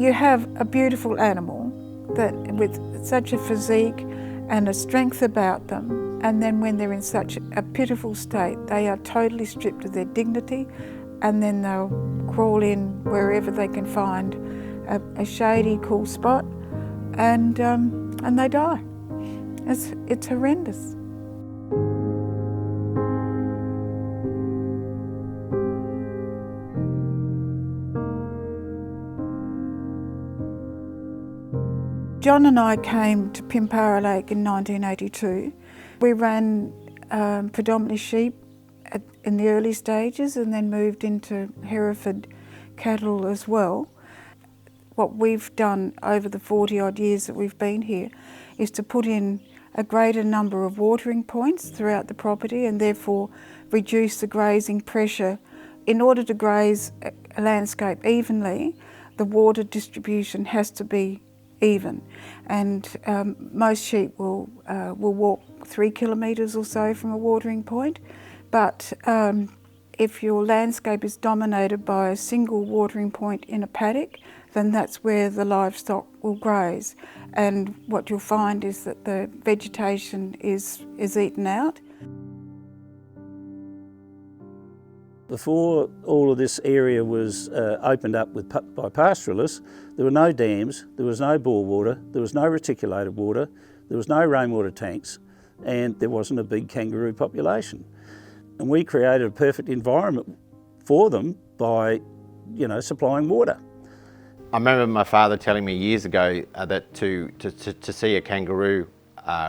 you have a beautiful animal that with such a physique and a strength about them, and then when they're in such a pitiful state, they are totally stripped of their dignity, and then they'll crawl in wherever they can find a shady, cool spot, and they die. It's horrendous. John and I came to Pimpara Lake in 1982. We ran predominantly sheep in the early stages and then moved into Hereford cattle as well. What we've done over the 40 odd years that we've been here is to put in a greater number of watering points throughout the property and therefore reduce the grazing pressure. In order to graze a landscape evenly, the water distribution has to be even, and most sheep will walk 3 kilometres or so from a watering point, but if your landscape is dominated by a single watering point in a paddock, then that's where the livestock will graze, and what you'll find is that the vegetation is eaten out. Before all of this area was opened up by pastoralists, there were no dams, there was no bore water, there was no reticulated water, there was no rainwater tanks, and there wasn't a big kangaroo population. And we created a perfect environment for them by, supplying water. I remember my father telling me years ago that to see a kangaroo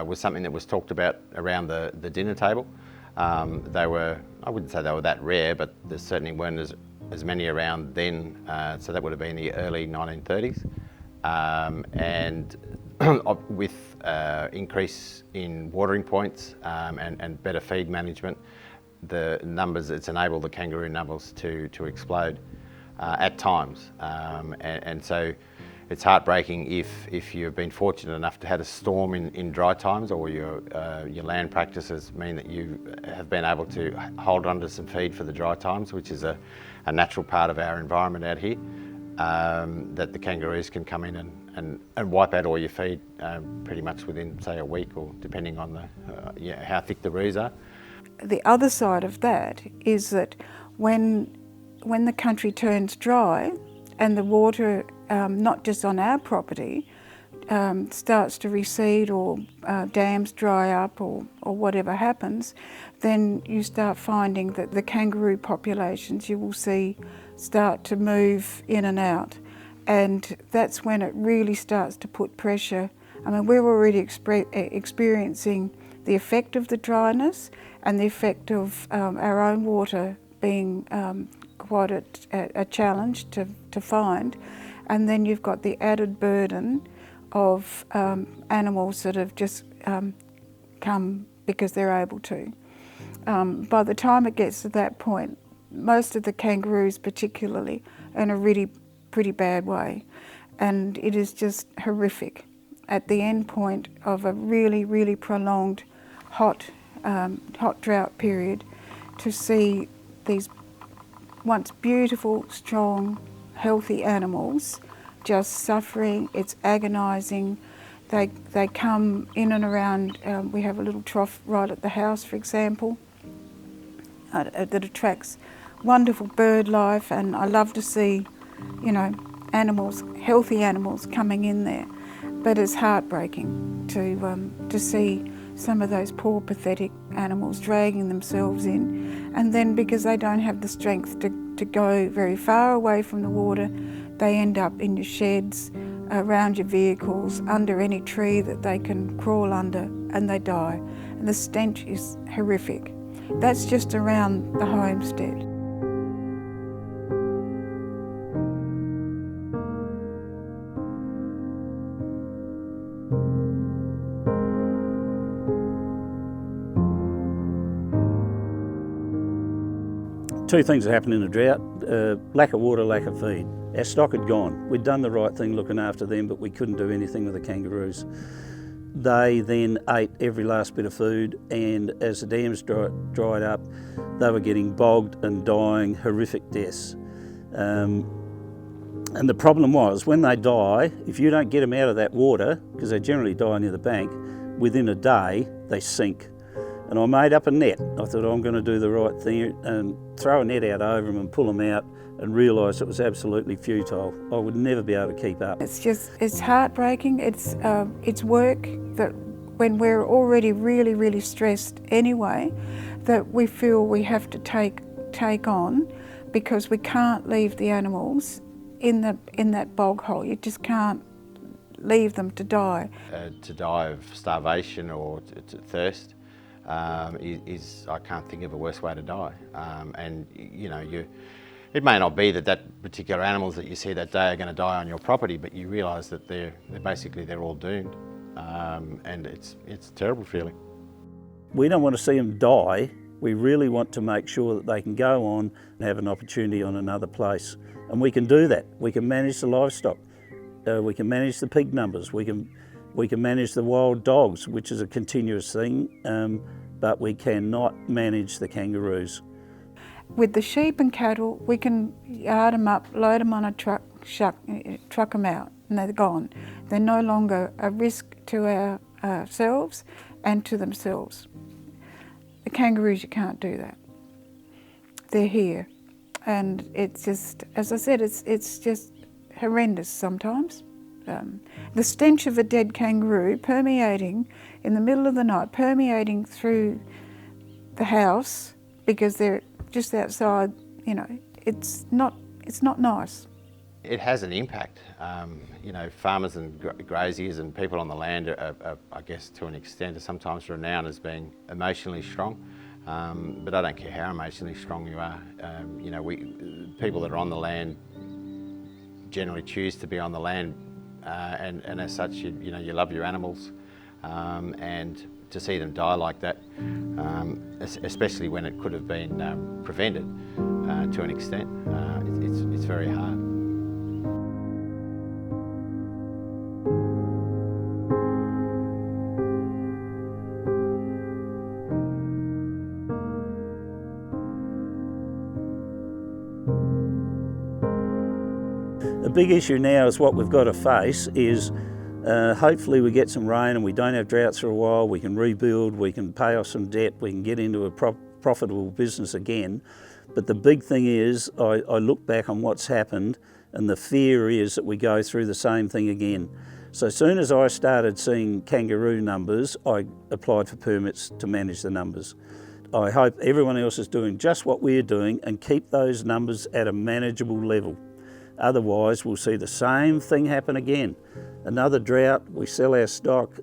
was something that was talked about around the dinner table. They were, I wouldn't say they were that rare, but there certainly weren't as many around then, so that would have been the early 1930s. And with increase in watering points and better feed management, the numbers, it's enabled the kangaroo numbers to explode at times. And so it's heartbreaking if you've been fortunate enough to have a storm in dry times, or your land practices mean that you have been able to hold on to some feed for the dry times, which is a natural part of our environment out here, that the kangaroos can come in and wipe out all your feed pretty much within, say, a week, or depending on how thick the roos are. The other side of that is that when the country turns dry and the water, not just on our property, starts to recede, or dams dry up, or whatever happens, then you start finding that the kangaroo populations you will see start to move in and out. And that's when it really starts to put pressure. I mean, we're already experiencing the effect of the dryness and the effect of our own water being quite a challenge to find. And then you've got the added burden of animals that have just come because they're able to. By the time it gets to that point, most of the kangaroos particularly are in a really pretty bad way, and it is just horrific at the end point of a really, really prolonged hot drought period to see these once beautiful, strong, healthy animals just suffering. It's agonising. They come in and around. We have a little trough right at the house, for example, that attracts wonderful bird life, and I love to see, animals, healthy animals coming in there. But it's heartbreaking to see some of those poor, pathetic animals dragging themselves in, and then because they don't have the strength to go very far away from the water, they end up in your sheds, around your vehicles, under any tree that they can crawl under, and they die. And the stench is horrific. That's just around the homestead. Two things that happened in the drought, lack of water, lack of feed. Our stock had gone. We'd done the right thing looking after them, but we couldn't do anything with the kangaroos. They then ate every last bit of food, and as the dams dried up, they were getting bogged and dying horrific deaths. And the problem was, when they die, if you don't get them out of that water, because they generally die near the bank, within a day they sink. And I made up a net. I thought, I'm going to do the right thing and throw a net out over them and pull them out, and realised it was absolutely futile. I would never be able to keep up. It's heartbreaking. It's work that when we're already really, really stressed anyway, that we feel we have to take on, because we can't leave the animals in that bog hole. You just can't leave them to die. To die of starvation or to thirst is I can't think of a worse way to die. And you know, it may not be that particular animals that you see that day are going to die on your property, but you realise that they're all doomed, and it's a terrible feeling. We don't want to see them die. We really want to make sure that they can go on and have an opportunity on another place. And we can do that. We can manage the livestock. We can manage the pig numbers. We can manage the wild dogs, which is a continuous thing, but we cannot manage the kangaroos. With the sheep and cattle, we can yard them up, load them on a truck, truck them out, and they're gone. They're no longer a risk to ourselves and to themselves. The kangaroos, you can't do that. They're here. And it's just, as I said, it's just horrendous sometimes. The stench of a dead kangaroo permeating in the middle of the night, permeating through the house, because they're just outside, you know, it's not nice. It has an impact. You know, farmers and graziers and people on the land are, I guess, to an extent, are sometimes renowned as being emotionally strong. But I don't care how emotionally strong you are. You know, people that are on the land generally choose to be on the land, and as such, you know, you love your animals, and to see them die like that, especially when it could have been prevented to an extent, it's very hard. The big issue now is what we've got to face is hopefully we get some rain and we don't have droughts for a while, we can rebuild, we can pay off some debt, we can get into a profitable business again. But the big thing is I look back on what's happened, and the fear is that we go through the same thing again. So as soon as I started seeing kangaroo numbers, I applied for permits to manage the numbers. I hope everyone else is doing just what we're doing and keep those numbers at a manageable level. Otherwise, we'll see the same thing happen again. Another drought, we sell our stock,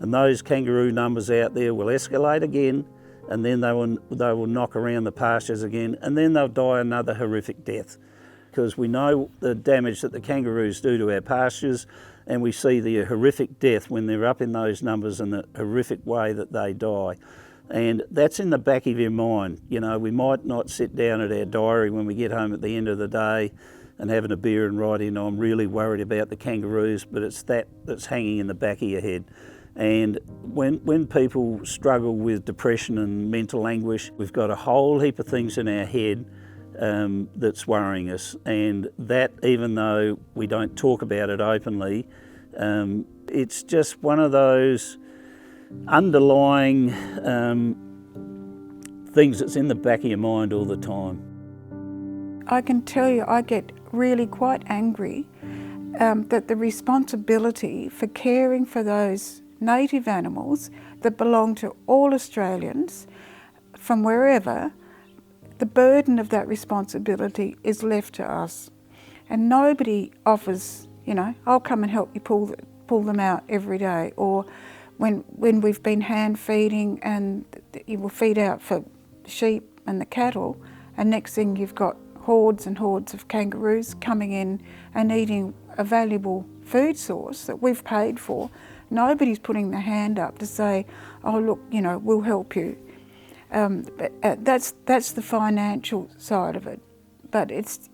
and those kangaroo numbers out there will escalate again, and then they will knock around the pastures again, and then they'll die another horrific death. Because we know the damage that the kangaroos do to our pastures, and we see the horrific death when they're up in those numbers and the horrific way that they die. And that's in the back of your mind. You know, we might not sit down at our diary when we get home at the end of the day and having a beer and write in, I'm really worried about the kangaroos, but it's that's hanging in the back of your head. And when people struggle with depression and mental anguish, we've got a whole heap of things in our head that's worrying us. And that, even though we don't talk about it openly, it's just one of those underlying things that's in the back of your mind all the time. I can tell you, I get really quite angry that the responsibility for caring for those native animals that belong to all Australians from wherever, the burden of that responsibility is left to us. And nobody offers, you know, I'll come and help you pull them out every day. Or when we've been hand feeding and you will feed out for the sheep and the cattle, and next thing you've got hordes and hordes of kangaroos coming in and eating a valuable food source that we've paid for. Nobody's putting their hand up to say, oh look, you know, we'll help you. But that's the financial side of it. But it's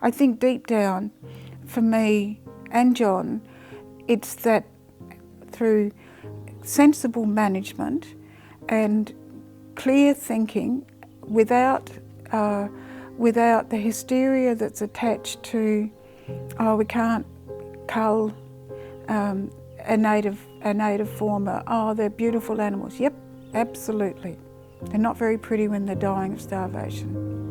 I think deep down, for me and John, it's that through sensible management and clear thinking, without the hysteria that's attached to oh, we can't cull a native fauna. Oh, they're beautiful animals. Yep, absolutely. They're not very pretty when they're dying of starvation.